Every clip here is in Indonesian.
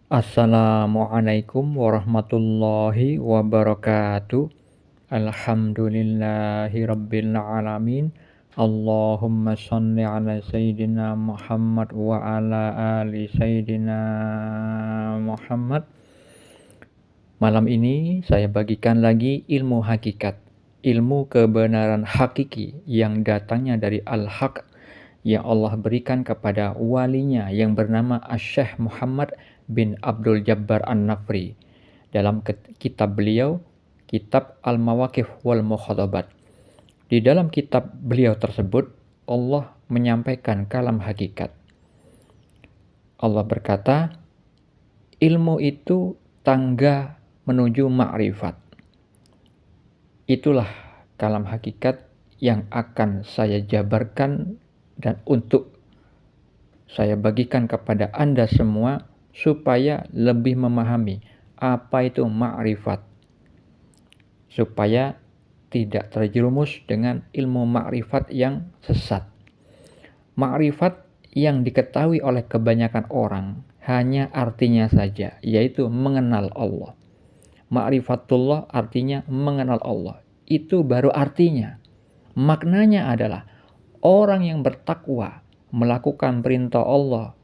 Assalamualaikum warahmatullahi wabarakatuh. Alhamdulillahi rabbil alamin. Allahumma shalli ala sayyidina Muhammad wa ala ali sayyidina Muhammad. Malam ini saya bagikan lagi ilmu hakikat, ilmu kebenaran hakiki yang datangnya dari Al-Haq yang Allah berikan kepada walinya yang bernama Asy-Syaikh Muhammad bin Abdul Jabbar An-Nafri. Dalam kitab beliau, kitab Al-Mawaqif wal Mukhatabat. Di dalam kitab beliau tersebut, Allah menyampaikan kalam hakikat. Allah berkata, ilmu itu tangga menuju ma'rifat. Itulah kalam hakikat yang akan saya jabarkan dan untuk saya bagikan kepada Anda semua supaya lebih memahami apa itu ma'rifat, supaya tidak terjerumus dengan ilmu ma'rifat yang sesat. Ma'rifat yang diketahui oleh kebanyakan orang hanya artinya saja, yaitu mengenal Allah. Ma'rifatullah artinya mengenal Allah. Itu baru artinya. Maknanya adalah orang yang bertakwa melakukan perintah Allah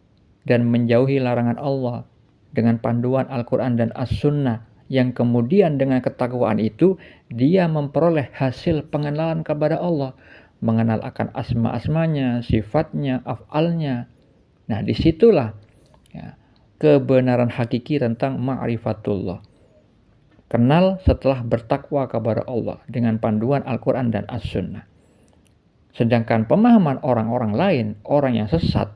dan menjauhi larangan Allah dengan panduan Al-Quran dan As-Sunnah, yang kemudian dengan ketakwaan itu dia memperoleh hasil pengenalan kepada Allah, mengenal akan asma-asmanya, sifatnya, af'alnya. Nah, disitulah ya, kebenaran hakiki tentang ma'rifatullah. Kenal setelah bertakwa kepada Allah dengan panduan Al-Quran dan As-Sunnah. Sedangkan pemahaman orang-orang lain, orang yang sesat,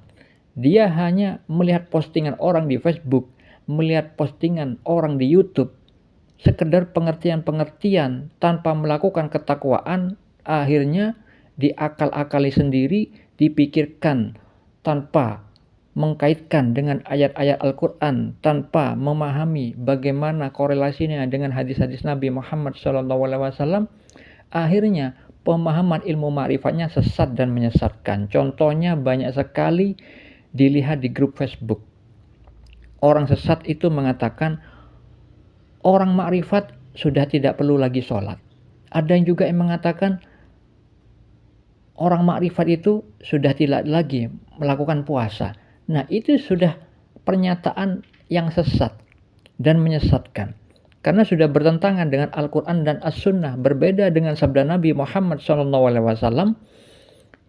dia hanya melihat postingan orang di Facebook, melihat postingan orang di YouTube, sekedar pengertian-pengertian tanpa melakukan ketakwaan, akhirnya diakal-akali sendiri, dipikirkan tanpa mengkaitkan dengan ayat-ayat Al-Quran, tanpa memahami bagaimana korelasinya dengan hadis-hadis Nabi Muhammad SAW, akhirnya pemahaman ilmu ma'rifatnya sesat dan menyesatkan. Contohnya banyak sekali dilihat di grup Facebook. Orang sesat itu mengatakan orang ma'rifat sudah tidak perlu lagi sholat. Ada yang juga yang mengatakan orang ma'rifat itu sudah tidak lagi melakukan puasa. Nah, itu sudah pernyataan yang sesat dan menyesatkan. Karena sudah bertentangan dengan Al-Quran dan As-Sunnah, berbeda dengan sabda Nabi Muhammad SAW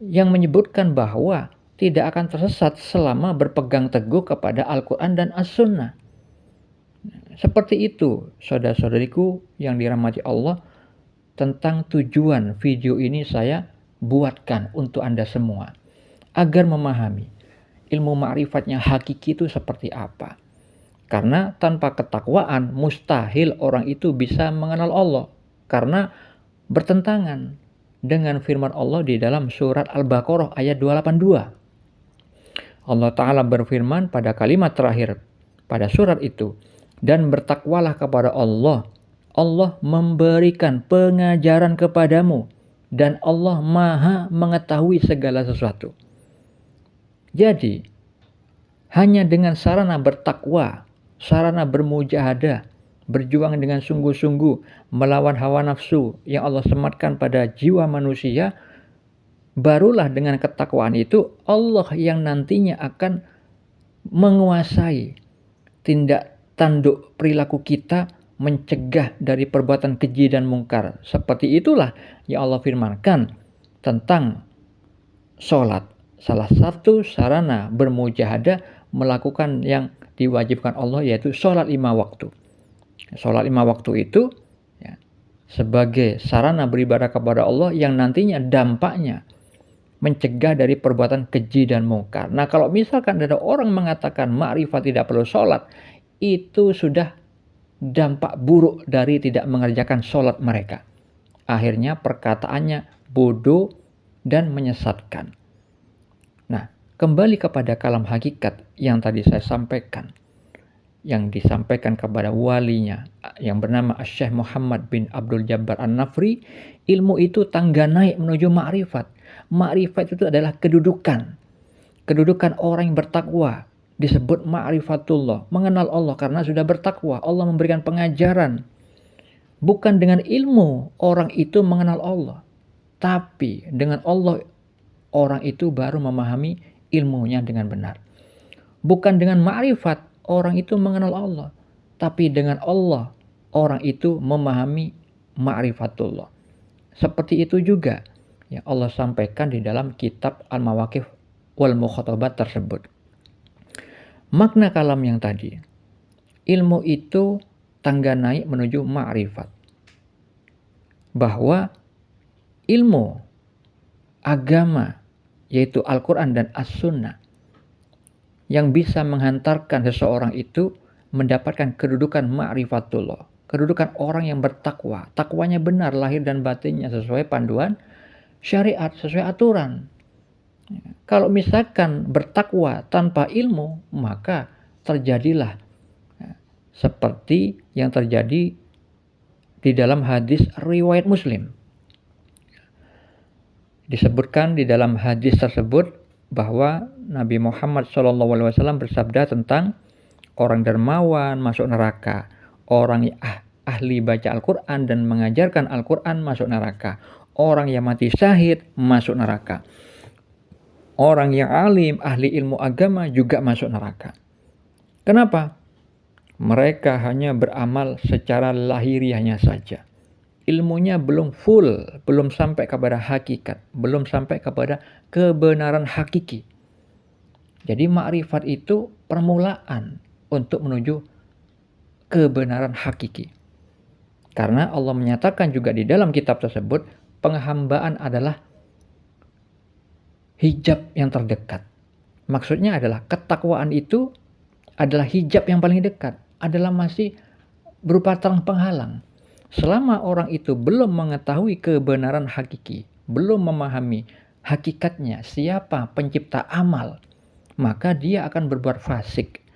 yang menyebutkan bahwa tidak akan tersesat selama berpegang teguh kepada Al-Quran dan As-Sunnah. Seperti itu, saudara-saudariku yang dirahmati Allah, tentang tujuan video ini saya buatkan untuk Anda semua, agar memahami ilmu ma'rifatnya hakiki itu seperti apa. Karena tanpa ketakwaan mustahil orang itu bisa mengenal Allah, karena bertentangan dengan firman Allah di dalam surat Al-Baqarah ayat 282. Allah Ta'ala berfirman pada kalimat terakhir pada surat itu, dan bertakwalah kepada Allah. Allah memberikan pengajaran kepadamu dan Allah Maha mengetahui segala sesuatu. Jadi hanya dengan sarana bertakwa, sarana bermujahadah, berjuang dengan sungguh-sungguh melawan hawa nafsu yang Allah sematkan pada jiwa manusia, barulah dengan ketakwaan itu Allah yang nantinya akan menguasai tindak tanduk perilaku kita, mencegah dari perbuatan keji dan mungkar. Seperti itulah yang Allah firmankan tentang sholat. Salah satu sarana bermujahadah melakukan yang diwajibkan Allah, yaitu sholat 5 waktu. Sholat 5 waktu itu ya, sebagai sarana beribadah kepada Allah yang nantinya dampaknya mencegah dari perbuatan keji dan mungkar. Nah, kalau misalkan ada orang mengatakan ma'rifat tidak perlu sholat, itu sudah dampak buruk dari tidak mengerjakan sholat mereka. Akhirnya perkataannya bodoh dan menyesatkan. Nah, kembali kepada kalam hakikat yang tadi saya sampaikan, yang disampaikan kepada walinya yang bernama Asy-Syaikh Muhammad bin Abdul Jabbar An-Nafri, ilmu itu tangga naik menuju ma'rifat. Ma'rifat itu adalah kedudukan orang yang bertakwa disebut ma'rifatullah, mengenal Allah karena sudah bertakwa. Allah memberikan pengajaran. Bukan dengan ilmu orang itu mengenal Allah, tapi dengan Allah orang itu baru memahami ilmunya dengan benar. Bukan dengan ma'rifat orang itu mengenal Allah, tapi dengan Allah orang itu memahami ma'rifatullah. Seperti itu juga yang Allah sampaikan di dalam kitab Al-Mawaqif wal Mukhatabat tersebut. Makna kalam yang tadi, ilmu itu tangga naik menuju ma'rifat. Bahwa ilmu agama yaitu Al-Quran dan As-Sunnah yang bisa menghantarkan seseorang itu mendapatkan kedudukan ma'rifatullah, kedudukan orang yang bertakwa, takwanya benar lahir dan batinnya sesuai panduan syariat, sesuai aturan. Kalau misalkan bertakwa tanpa ilmu, maka terjadilah seperti yang terjadi di dalam hadis riwayat Muslim. Disebutkan di dalam hadis tersebut bahwa Nabi Muhammad SAW bersabda tentang orang dermawan masuk neraka, orang yang ahli baca Al-Quran dan mengajarkan Al-Quran masuk neraka, orang yang mati syahid masuk neraka, orang yang alim, ahli ilmu agama juga masuk neraka. Kenapa? Mereka hanya beramal secara lahiriahnya saja. Ilmunya belum full, belum sampai kepada hakikat, belum sampai kepada kebenaran hakiki. Jadi ma'rifat itu permulaan untuk menuju kebenaran hakiki. Karena Allah menyatakan juga di dalam kitab tersebut, penghambaan adalah hijab yang terdekat. Maksudnya adalah ketakwaan itu adalah hijab yang paling dekat, adalah masih berupa terang penghalang. Selama orang itu belum mengetahui kebenaran hakiki, belum memahami hakikatnya siapa pencipta amal, maka dia akan berbuat fasik.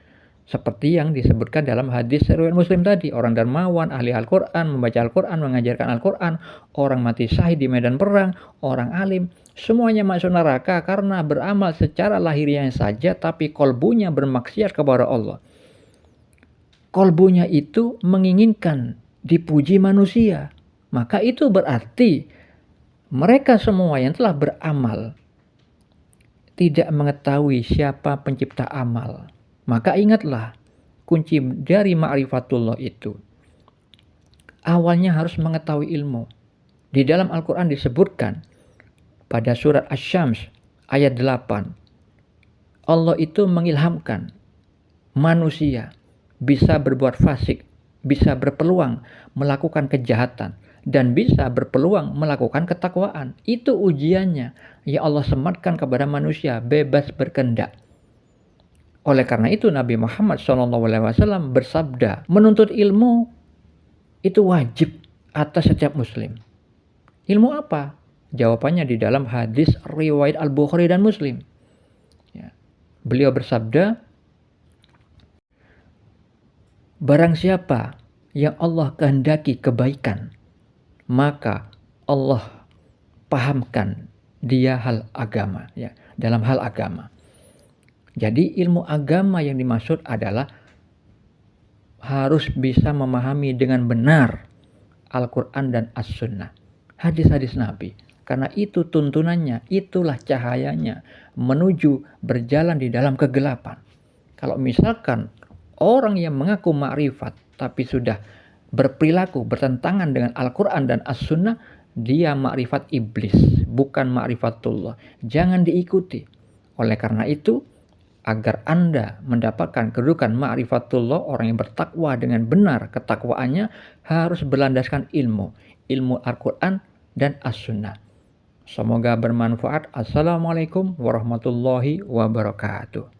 Seperti yang disebutkan dalam hadis riwayat Muslim tadi, orang dermawan, ahli Al-Quran, membaca Al-Quran, mengajarkan Al-Quran, orang mati syahid di medan perang, orang alim, semuanya masuk neraka karena beramal secara lahiriahnya saja, tapi kolbunya bermaksiat kepada Allah. Kolbunya itu menginginkan dipuji manusia, maka itu berarti mereka semua yang telah beramal tidak mengetahui siapa pencipta amal. Maka ingatlah, kunci dari ma'rifatullah itu awalnya harus mengetahui ilmu. Di dalam Al-Quran disebutkan pada surat Asy-Syams ayat 8, Allah itu mengilhamkan manusia bisa berbuat fasik, bisa berpeluang melakukan kejahatan, dan bisa berpeluang melakukan ketakwaan. Itu ujiannya. Ya Allah sematkan kepada manusia bebas berkehendak. Oleh karena itu Nabi Muhammad SAW bersabda, menuntut ilmu itu wajib atas setiap muslim. Ilmu apa? Jawabannya di dalam hadis riwayat Al-Bukhari dan Muslim. Ya. Beliau bersabda, barang siapa yang Allah kehendaki kebaikan, maka Allah pahamkan dia hal agama, ya, dalam hal agama. Jadi ilmu agama yang dimaksud adalah harus bisa memahami dengan benar Al-Quran dan As-Sunnah, hadis-hadis Nabi. Karena itu tuntunannya, itulah cahayanya menuju berjalan di dalam kegelapan. Kalau misalkan orang yang mengaku ma'rifat tapi sudah berperilaku bertentangan dengan Al-Quran dan As-Sunnah, dia ma'rifat iblis, bukan ma'rifatullah. Jangan diikuti. Oleh karena itu, agar Anda mendapatkan kedudukan ma'rifatullah, orang yang bertakwa dengan benar ketakwaannya harus berlandaskan ilmu Al-Quran dan As-Sunnah. Semoga bermanfaat. Assalamualaikum warahmatullahi wabarakatuh.